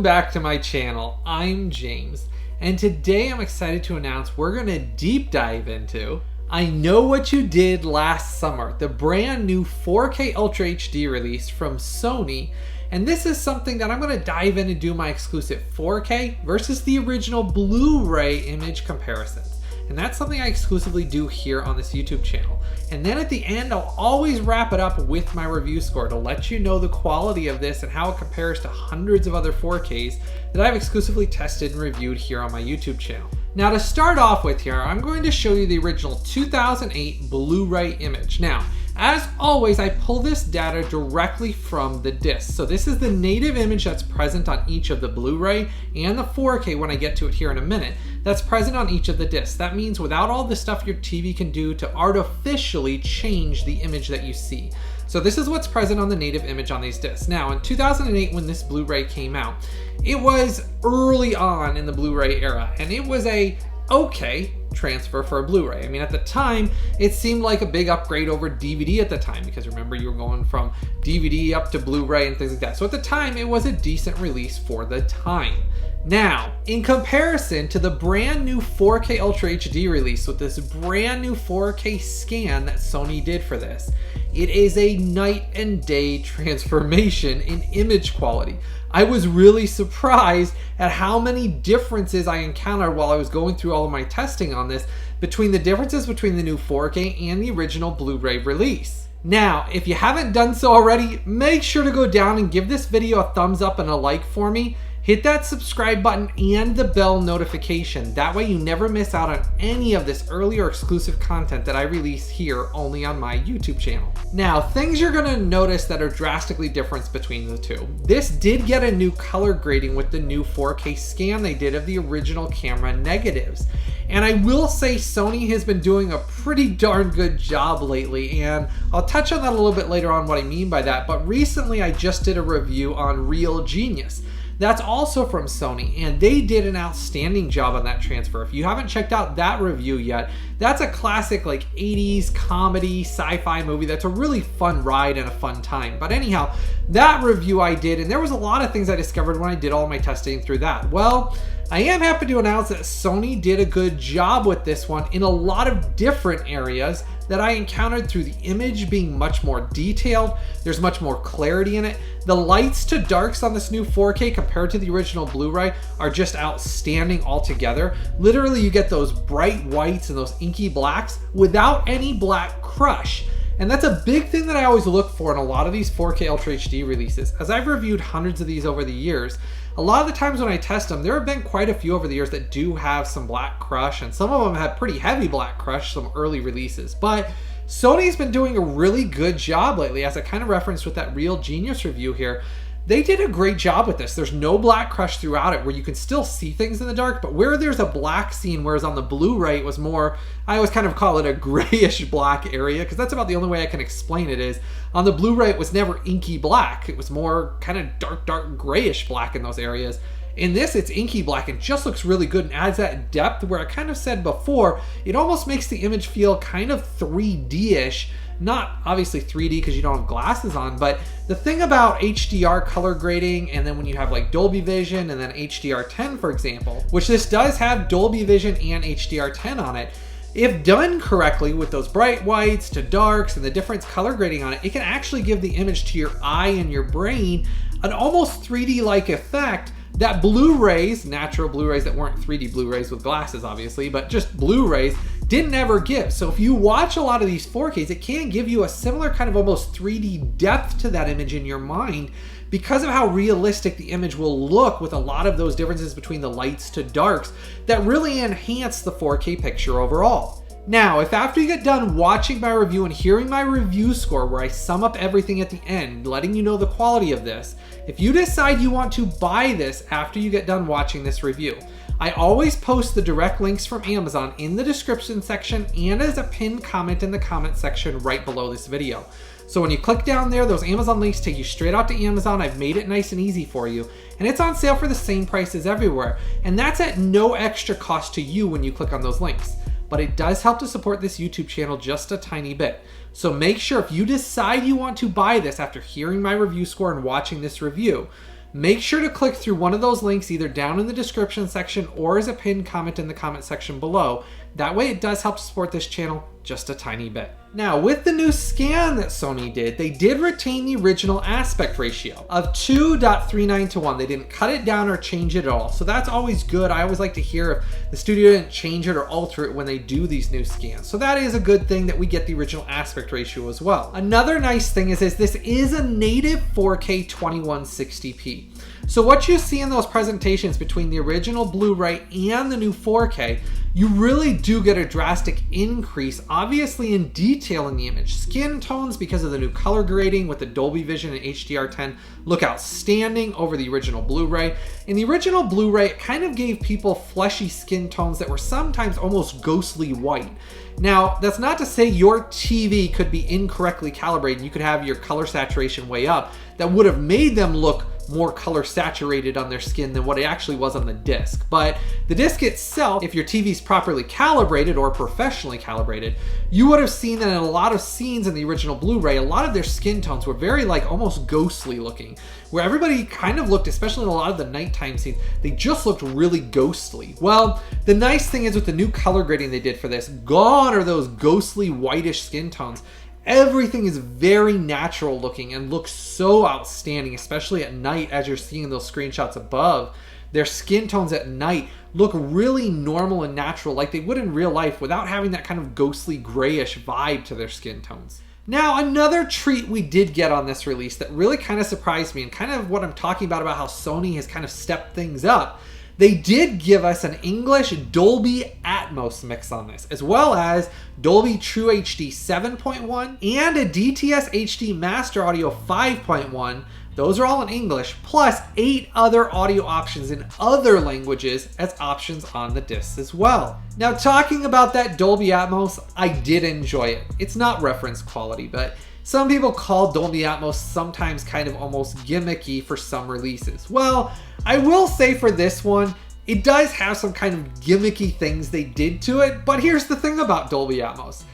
Welcome back to my channel. I'm James, and today I'm excited to announce we're going to deep dive into I Know What You Did Last Summer, the brand new 4K Ultra HD release from Sony. And this is something that I'm going to dive in and do my exclusive 4K versus the original Blu Ray image comparisons. And that's something I exclusively do here on this YouTube channel. And then at the end, I'll always wrap it up with my review score to let you know the quality of this and how it compares to hundreds of other 4Ks that I've exclusively tested and reviewed here on my YouTube channel. Now to start off with here, I'm going to show you the original 2008 Blu Ray image. Now, as always, I pull this data directly from the disc. So this is the native image that's present on each of the Blu Ray and the 4K when I get to it here in a minute. That's present on each of the discs. That means without all the stuff your TV can do to artificially change the image that you see. So this is what's present on the native image on these discs. Now in 2008 when this Blu Ray came out, it was early on in the Blu Ray era and it was a okay transfer for a Blu Ray. I mean, at the time, it seemed like a big upgrade over DVD at the time because remember you were going from DVD up to Blu Ray and things like that. So at the time, it was a decent release for the time. Now, in comparison to the brand new 4K Ultra HD release with this brand new 4K scan that Sony did for this, it is a night and day transformation in image quality. I was really surprised at how many differences I encountered while I was going through all of my testing on this between the differences between the new 4K and the original Blu Ray release. Now, if you haven't done so already, make sure to go down and give this video a thumbs up and a like for me. Hit that subscribe button and the bell notification. That way you never miss out on any of this early or exclusive content that I release here only on my YouTube channel. Now, things you're gonna notice that are drastically different between the two. This did get a new color grading with the new 4K scan they did of the original camera negatives. And I will say Sony has been doing a pretty darn good job lately, and I'll touch on that a little bit later on what I mean by that, but recently I just did a review on Real Genius. That's also from Sony, and they did an outstanding job on that transfer. If you haven't checked out that review yet, that's a classic like 80s comedy sci-fi movie that's a really fun ride and a fun time. But anyhow, that review I did, and there was a lot of things I discovered when I did all my testing through that. Well, I am happy to announce that Sony did a good job with this one in a lot of different areas that I encountered through the image being much more detailed. There's much more clarity in it. The lights to darks on this new 4K compared to the original Blu Ray are just outstanding altogether. Literally, you get those bright whites and those inky blacks without any black crush. And that's a big thing that I always look for in a lot of these 4K Ultra HD releases. As I've reviewed hundreds of these over the years, a lot of the times when I test them, there have been quite a few over the years that do have some black crush, and some of them have pretty heavy black crush, some early releases. But Sony's been doing a really good job lately, as I kind of referenced with that Real Genius review here. They did a great job with this. There's no black crush throughout it where you can still see things in the dark, but where there's a black scene, whereas on the Blu Ray it was more, I always kind of call it a grayish black area, because that's about the only way I can explain it is, on the Blu Ray it was never inky black. It was more kind of dark grayish black in those areas. In this, it's inky black and just looks really good and adds that depth where I kind of said before, it almost makes the image feel kind of 3D-ish. Not obviously 3D because you don't have glasses on, but the thing about HDR color grading, and then when you have like Dolby Vision and then HDR10 for example, which this does have Dolby Vision and HDR10 on it, if done correctly with those bright whites to darks and the different color grading on it, it can actually give the image to your eye and your brain an almost 3D-like effect that Blu-rays, natural Blu-rays that weren't 3D Blu-rays with glasses obviously, but just Blu-rays, didn't ever give. So if you watch a lot of these 4Ks, it can give you a similar kind of almost 3D depth to that image in your mind because of how realistic the image will look with a lot of those differences between the lights to darks that really enhance the 4K picture overall. Now, if after you get done watching my review and hearing my review score where I sum up everything at the end, letting you know the quality of this, if you decide you want to buy this after you get done watching this review, I always post the direct links from Amazon in the description section and as a pinned comment in the comment section right below this video. So when you click down there, those Amazon links take you straight out to Amazon. I've made it nice and easy for you. And it's on sale for the same price as everywhere. And that's at no extra cost to you when you click on those links. But it does help to support this YouTube channel just a tiny bit. So make sure if you decide you want to buy this after hearing my review score and watching this review, make sure to click through one of those links either down in the description section or as a pinned comment in the comment section below. That way it does help to support this channel just a tiny bit. Now, with the new scan that Sony did, they did retain the original aspect ratio of 2.39 to 1. They didn't cut it down or change it at all. So that's always good. I always like to hear if the studio didn't change it or alter it when they do these new scans. So that is a good thing that we get the original aspect ratio as well. Another nice thing is this is a native 4K 2160p. So what you see in those presentations between the original Blu-ray and the new 4K, you really do get a drastic increase, obviously in detail in the image. Skin tones, because of the new color grading with the Dolby Vision and HDR10, look outstanding over the original Blu-ray. In the original Blu-ray, it kind of gave people fleshy skin tones that were sometimes almost ghostly white. Now, that's not to say your TV could be incorrectly calibrated. You could have your color saturation way up. That would have made them look more color saturated on their skin than what it actually was on the disc. But the disc itself, if your TV's properly calibrated or professionally calibrated, you would have seen that in a lot of scenes in the original Blu-ray, a lot of their skin tones were very like almost ghostly looking, where everybody kind of looked, especially in a lot of the nighttime scenes, they just looked really ghostly. Well, the nice thing is with the new color grading they did for this, gone are those ghostly whitish skin tones. Everything is very natural looking and looks so outstanding, especially at night as you're seeing those screenshots above. Their skin tones at night look really normal and natural like they would in real life without having that kind of ghostly grayish vibe to their skin tones. Now, another treat we did get on this release that really kind of surprised me and kind of what I'm talking about how Sony has kind of stepped things up. They did give us an English Dolby Atmos mix on this, as well as Dolby True HD 7.1 and a DTS HD Master Audio 5.1. Those are all in English, plus 8 other audio options in other languages as options on the discs as well. Now, talking about that Dolby Atmos, I did enjoy it. It's not reference quality, but some people call Dolby Atmos sometimes kind of almost gimmicky for some releases. Well, I will say for this one, it does have some kind of gimmicky things they did to it, but here's the thing about Dolby Atmos.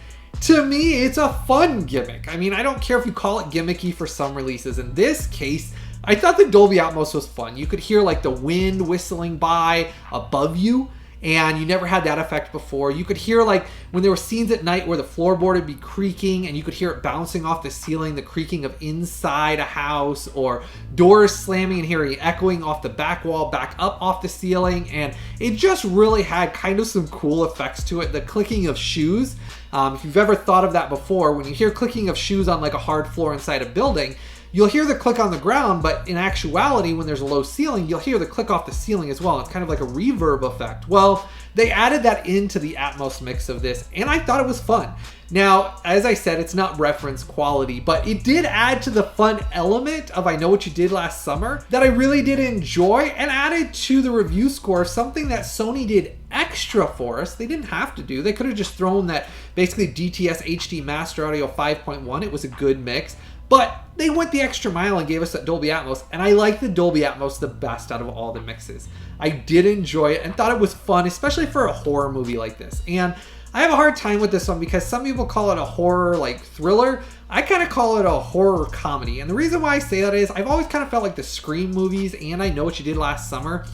To me, it's a fun gimmick. I mean, I don't care if you call it gimmicky for some releases. In this case, I thought the Dolby Atmos was fun. You could hear like the wind whistling by above you, and you never had that effect before. You could hear like when there were scenes at night where the floorboard would be creaking and you could hear it bouncing off the ceiling, the creaking of inside a house, or doors slamming and hearing echoing off the back wall back up off the ceiling. And it just really had kind of some cool effects to it. The clicking of shoes, if you've ever thought of that before, when you hear clicking of shoes on like a hard floor inside a building, you'll hear the click on the ground, but in actuality, when there's a low ceiling, you'll hear the click off the ceiling as well. It's kind of like a reverb effect. Well, they added that into the Atmos mix of this, and I thought it was fun. Now, as I said, it's not reference quality, but it did add to the fun element of I Know What You Did Last Summer that I really did enjoy, and added to the review score something that Sony did extra for us. They didn't have to do. They could have just thrown that basically DTS HD Master Audio 5.1. It was a good mix. But they went the extra mile and gave us that Dolby Atmos, and I like the Dolby Atmos the best out of all the mixes. I did enjoy it and thought it was fun, especially for a horror movie like this. And I have a hard time with this one because some people call it a horror like thriller. I kind of call it a horror comedy. And the reason why I say that is I've always kind of felt like the Scream movies and I Know What You Did Last Summer,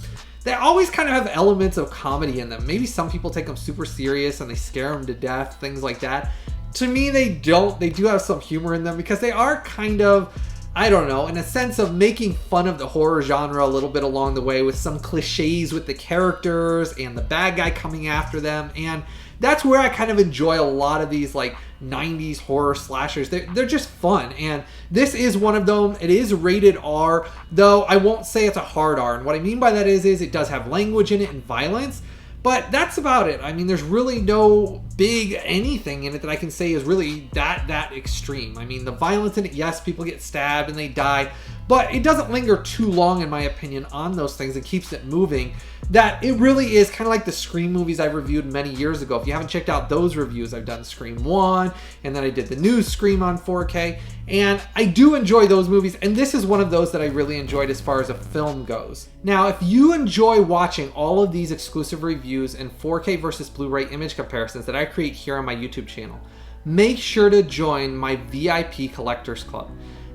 they always kind of have elements of comedy in them. Maybe some people take them super serious and they scare them to death, things like that. To me, they don't. They do have some humor in them because they are kind of, I don't know, in a sense of making fun of the horror genre a little bit along the way with some cliches with the characters and the bad guy coming after them. And that's where I kind of enjoy a lot of these like 90s horror slashers. They're just fun. And this is one of them. It is rated R, though I won't say it's a hard R. And what I mean by that is it does have language in it and violence. But that's about it. I mean, there's really no big anything in it that I can say is really that extreme. I mean, the violence in it, yes, people get stabbed and they die, but it doesn't linger too long, in my opinion, on those things. It keeps it moving. That it really is kind of like the Scream movies I reviewed many years ago. If you haven't checked out those reviews, I've done Scream 1, and then I did the new Scream on 4K, and I do enjoy those movies, and this is one of those that I really enjoyed as far as a film goes. Now, if you enjoy watching all of these exclusive reviews and 4K versus Blu-ray image comparisons that I create here on my YouTube channel, make sure to join my VIP Collectors Club.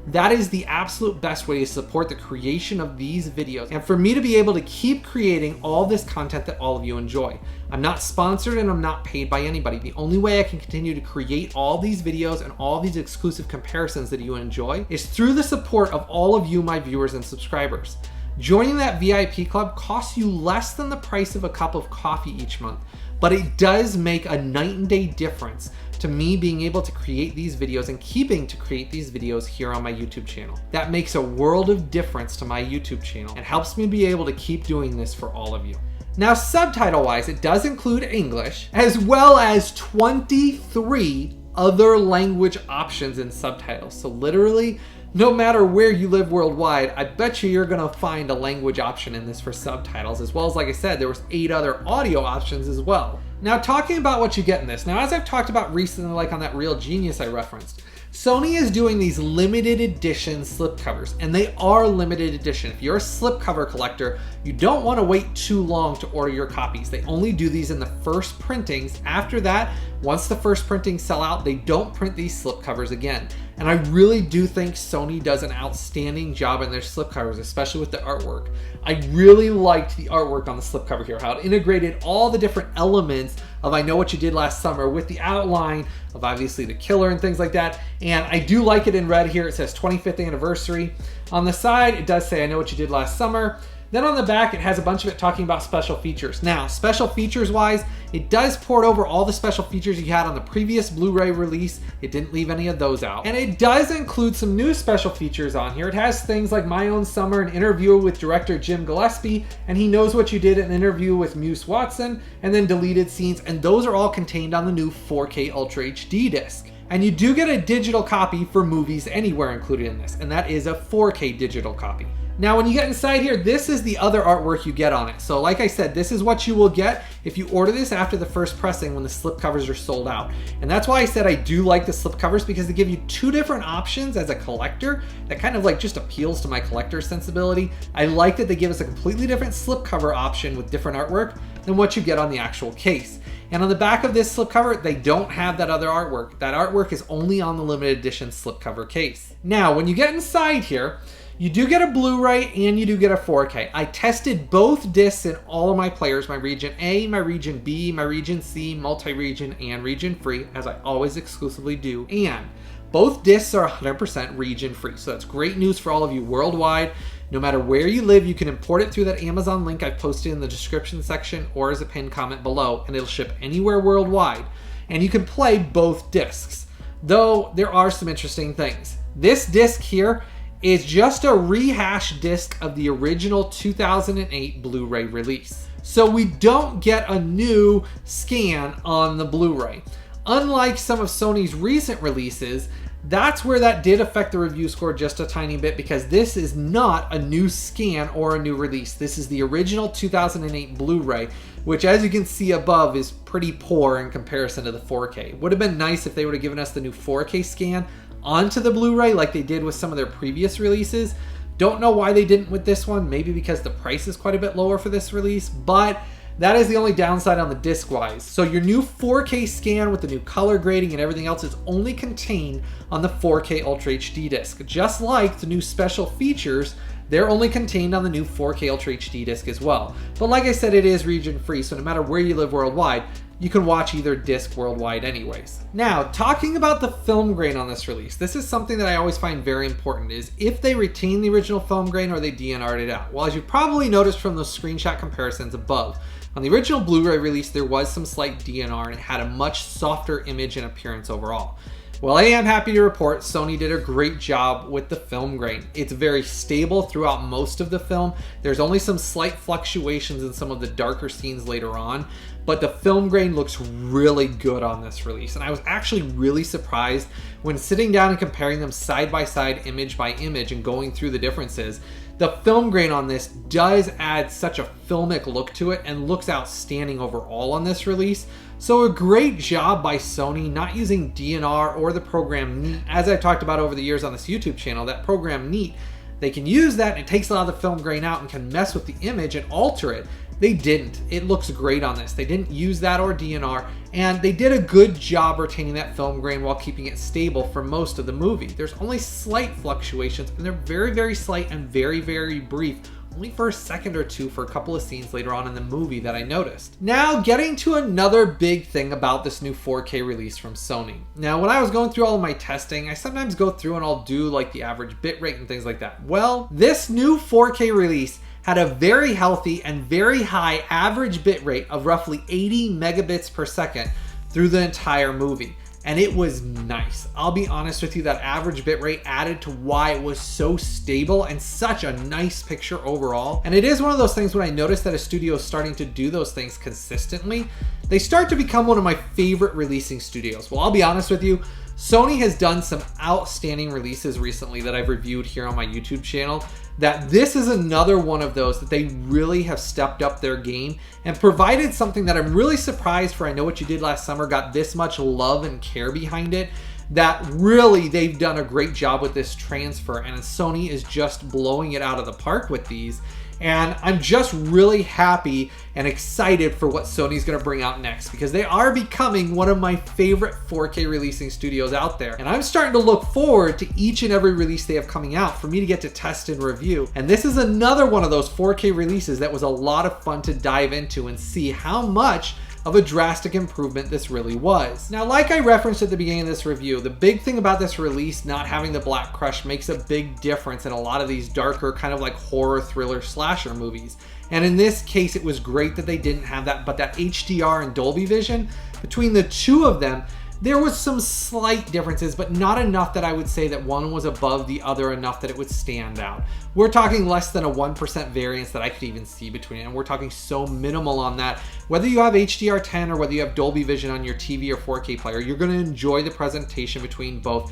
That is the absolute best way to support the creation of these videos and for me to be able to keep creating all this content that all of you enjoy. I'm not sponsored and I'm not paid by anybody. The only way I can continue to create all these videos and all these exclusive comparisons that you enjoy is through the support of all of you, my viewers and subscribers. Joining that VIP club costs you less than the price of a cup of coffee each month, but it does make a night and day difference to me being able to create these videos and keeping to create these videos here on my YouTube channel. That makes a world of difference to my YouTube channel and helps me be able to keep doing this for all of you. Now, subtitle wise, it does include English as well as 23 other language options in subtitles. So literally, no matter where you live worldwide, I bet you're gonna find a language option in this for subtitles, as well as, like I said, there was 8 other audio options as well. Now, talking about what you get in this, now as I've talked about recently, like on that Real Genius I referenced, Sony is doing these limited edition slipcovers, and they are limited edition. If you're a slipcover collector, you don't want to wait too long to order your copies. They only do these in the first printings. After that, once the first printings sell out, they don't print these slipcovers again. And I really do think Sony does an outstanding job in their slipcovers, especially with the artwork. I really liked the artwork on the slipcover here, how it integrated all the different elements of I Know What You Did Last Summer with the outline of obviously the killer and things like that. And I do like it in red here. It says 25th anniversary. On the side, it does say I Know What You Did Last Summer. Then on the back, it has a bunch of it talking about special features. Now, special features wise, it does port over all the special features you had on the previous Blu Ray release. It didn't leave any of those out. And it does include some new special features on here. It has things like My Own Summer, an interview with director Jim Gillespie, and He Knows What You Did, an interview with Muse Watson, and then deleted scenes. And those are all contained on the new 4K Ultra HD disc. And you do get a digital copy for Movies Anywhere included in this, and that is a 4K digital copy. Now, when you get inside here, this is the other artwork you get on it. So like I said, this is what you will get if you order this after the first pressing when the slipcovers are sold out. And that's why I said I do like the slipcovers, because they give you 2 different options as a collector that kind of like just appeals to my collector sensibility. I like that they give us a completely different slipcover option with different artwork than what you get on the actual case. And on the back of this slipcover, they don't have that other artwork. That artwork is only on the limited edition slipcover case. Now, when you get inside here, you do get a Blu-ray and you do get a 4K. I tested both discs in all of my players, my region A, my region B, my region C, multi-region, and region free, as I always exclusively do. And both discs are 100% region free. So that's great news for all of you worldwide. No matter where you live, you can import it through that Amazon link I've posted in the description section or as a pinned comment below, and it'll ship anywhere worldwide. And you can play both discs. Though there are some interesting things. This disc here is just a rehashed disc of the original 2008 Blu-ray release. So we don't get a new scan on the Blu-ray. Unlike some of Sony's recent releases, that's where that did affect the review score just a tiny bit, because this is not a new scan or a new release. This is the original 2008 Blu-ray, which as you can see above is pretty poor in comparison to the 4K. It would have been nice if they would have given us the new 4K scan onto the Blu-ray like they did with some of their previous releases. Don't know why they didn't with this one, maybe because the price is quite a bit lower for this release, but that is the only downside on the disc wise. So your new 4K scan with the new color grading and everything else is only contained on the 4K Ultra HD disc. Just like the new special features, they're only contained on the new 4K Ultra HD disc as well. But like I said, it is region free, so no matter where you live worldwide, you can watch either disc worldwide anyways. Now, talking about the film grain on this release, this is something that I always find very important, is if they retain the original film grain or they DNR'd it out. Well, as you probably noticed from those screenshot comparisons above, on the original Blu-ray release, there was some slight DNR and it had a much softer image and appearance overall. Well, I am happy to report Sony did a great job with the film grain. It's very stable throughout most of the film. There's only some slight fluctuations in some of the darker scenes later on, but the film grain looks really good on this release. And I was actually really surprised when sitting down and comparing them side by side, image by image, and going through the differences. The film grain on this does add such a filmic look to it and looks outstanding overall on this release. So a great job by Sony not using DNR or the program Neat. As I've talked about over the years on this YouTube channel, that program Neat, they can use that and it takes a lot of the film grain out and can mess with the image and alter it. They didn't. It looks great on this. They didn't use that or DNR, and they did a good job retaining that film grain while keeping it stable for most of the movie. There's only slight fluctuations, and they're very, very slight and very, very brief, only for a second or two for a couple of scenes later on in the movie that I noticed. Now, getting to another big thing about this new 4K release from Sony. Now, when I was going through all of my testing, I sometimes go through and I'll do like the average bitrate and things like that. Well, this new 4K release had a very healthy and very high average bitrate of roughly 80 megabits per second through the entire movie. And it was nice. I'll be honest with you, that average bitrate added to why it was so stable and such a nice picture overall. And it is one of those things when I notice that a studio is starting to do those things consistently, they start to become one of my favorite releasing studios. Well, I'll be honest with you, Sony has done some outstanding releases recently that I've reviewed here on my YouTube channel, that this is another one of those that they really have stepped up their game and provided something that I'm really surprised for. I Know What You Did Last Summer got this much love and care behind it, that really they've done a great job with this transfer, and Sony is just blowing it out of the park with these. And I'm just really happy and excited for what Sony's going to bring out next, because they are becoming one of my favorite 4K releasing studios out there. And I'm starting to look forward to each and every release they have coming out for me to get to test and review. And this is another one of those 4K releases that was a lot of fun to dive into and see how much of a drastic improvement this really was. Now, like I referenced at the beginning of this review, the big thing about this release not having the Black Crush makes a big difference in a lot of these darker kind of like horror, thriller, slasher movies. And in this case, it was great that they didn't have that, but that HDR and Dolby Vision, between the two of them, there was some slight differences, but not enough that I would say that one was above the other enough that it would stand out. We're talking less than a 1% variance that I could even see between it, and we're talking so minimal on that. Whether you have HDR10 or whether you have Dolby Vision on your TV or 4K player, you're going to enjoy the presentation between both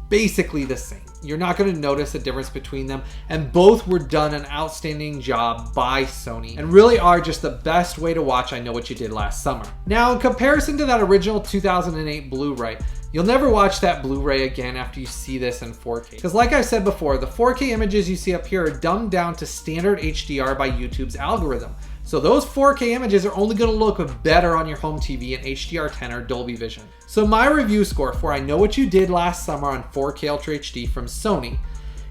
basically the same. You're not going to notice a difference between them, and both were done an outstanding job by Sony and really are just the best way to watch I Know What You Did Last Summer. Now, in comparison to that original 2008 Blu Ray, you'll never watch that Blu Ray again after you see this in 4K. Because like I've said before, the 4K images you see up here are dumbed down to standard HDR by YouTube's algorithm. So those 4K images are only going to look better on your home TV in HDR10 or Dolby Vision. So my review score for I Know What You Did Last Summer on 4K Ultra HD from Sony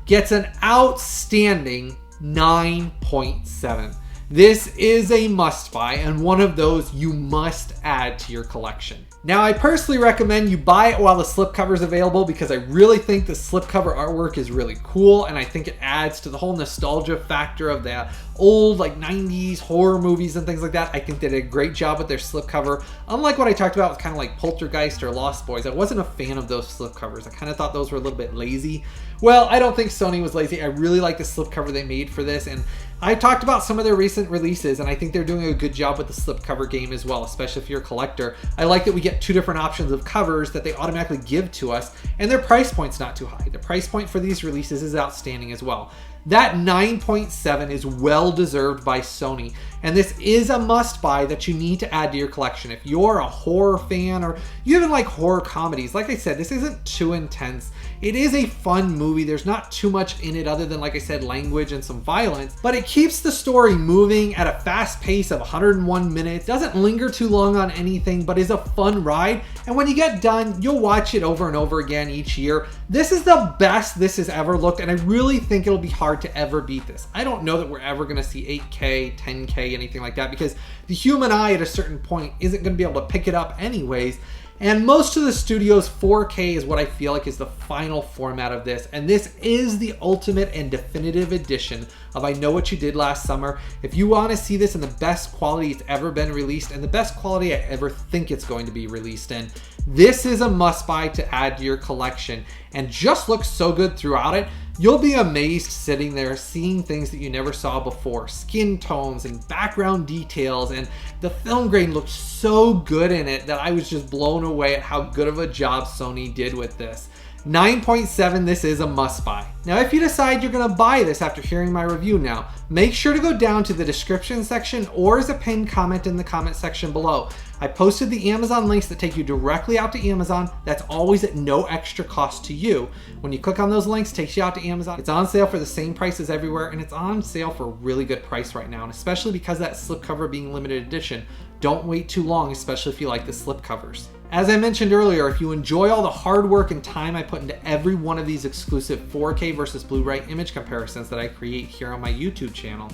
gets an outstanding 9.7. This is a must buy and one of those you must add to your collection. Now, I personally recommend you buy it while the slipcover is available, because I really think the slipcover artwork is really cool, and I think it adds to the whole nostalgia factor of the old like 90s horror movies and things like that. I think they did a great job with their slipcover. Unlike what I talked about with kind of like Poltergeist or Lost Boys, I wasn't a fan of those slipcovers. I kind of thought those were a little bit lazy. Well, I don't think Sony was lazy. I really like the slipcover they made for this, and I talked about some of their recent releases, and I think they're doing a good job with the slipcover game as well, especially if you're a collector. I like that we get two different options of covers that they automatically give to us, and their price point's not too high. The price point for these releases is outstanding as well. That 9.7 is well deserved by Sony, and this is a must buy that you need to add to your collection. If you're a horror fan or you even like horror comedies, like I said, this isn't too intense. It is a fun movie. There's not too much in it other than, like I said, language and some violence, but it keeps the story moving at a fast pace of 101 minutes, doesn't linger too long on anything, but is a fun ride. And when you get done, you'll watch it over and over again each year. This is the best this has ever looked, and I really think it'll be hard to ever beat this. I don't know that we're ever going to see 8K, 10K, anything like that, because the human eye at a certain point isn't going to be able to pick it up anyways. And most of the studios, 4K is what I feel like is the final format of this. And this is the ultimate and definitive edition of I Know What You Did Last Summer. If you want to see this in the best quality it's ever been released and the best quality I ever think it's going to be released in, this is a must buy to add to your collection, and just looks so good throughout it. You'll be amazed sitting there seeing things that you never saw before. Skin tones and background details, and the film grain looked so good in it that I was just blown away at how good of a job Sony did with this. 9.7, this is a must buy. Now, if you decide you're gonna buy this after hearing my review now, make sure to go down to the description section or as a pinned comment in the comment section below. I posted the Amazon links that take you directly out to Amazon. That's always at no extra cost to you. When you click on those links, it takes you out to Amazon. It's on sale for the same price as everywhere, and it's on sale for a really good price right now. And especially because that slipcover being limited edition, don't wait too long, especially if you like the slipcovers. As I mentioned earlier, if you enjoy all the hard work and time I put into every one of these exclusive 4K versus Blu-ray image comparisons that I create here on my YouTube channel,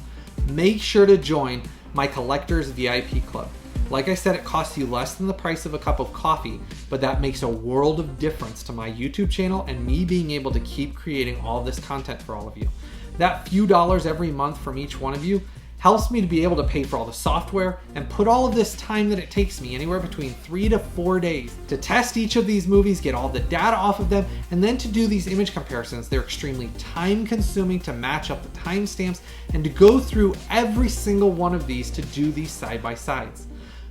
make sure to join my Collectors VIP Club. Like I said, it costs you less than the price of a cup of coffee, but that makes a world of difference to my YouTube channel and me being able to keep creating all this content for all of you. That few dollars every month from each one of you helps me to be able to pay for all the software and put all of this time that it takes me, anywhere between 3 to 4 days, to test each of these movies, get all the data off of them, and then to do these image comparisons. They're extremely time consuming to match up the timestamps and to go through every single one of these to do these side by sides.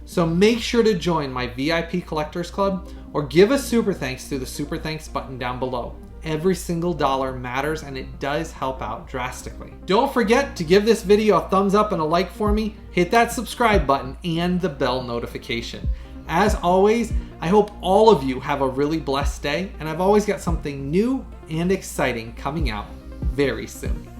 So make sure to join my VIP Collectors Club or give a super thanks through the super thanks button down below. Every single dollar matters and it does help out drastically. Don't forget to give this video a thumbs up and a like for me, hit that subscribe button and the bell notification. As always, I hope all of you have a really blessed day, and I've always got something new and exciting coming out very soon.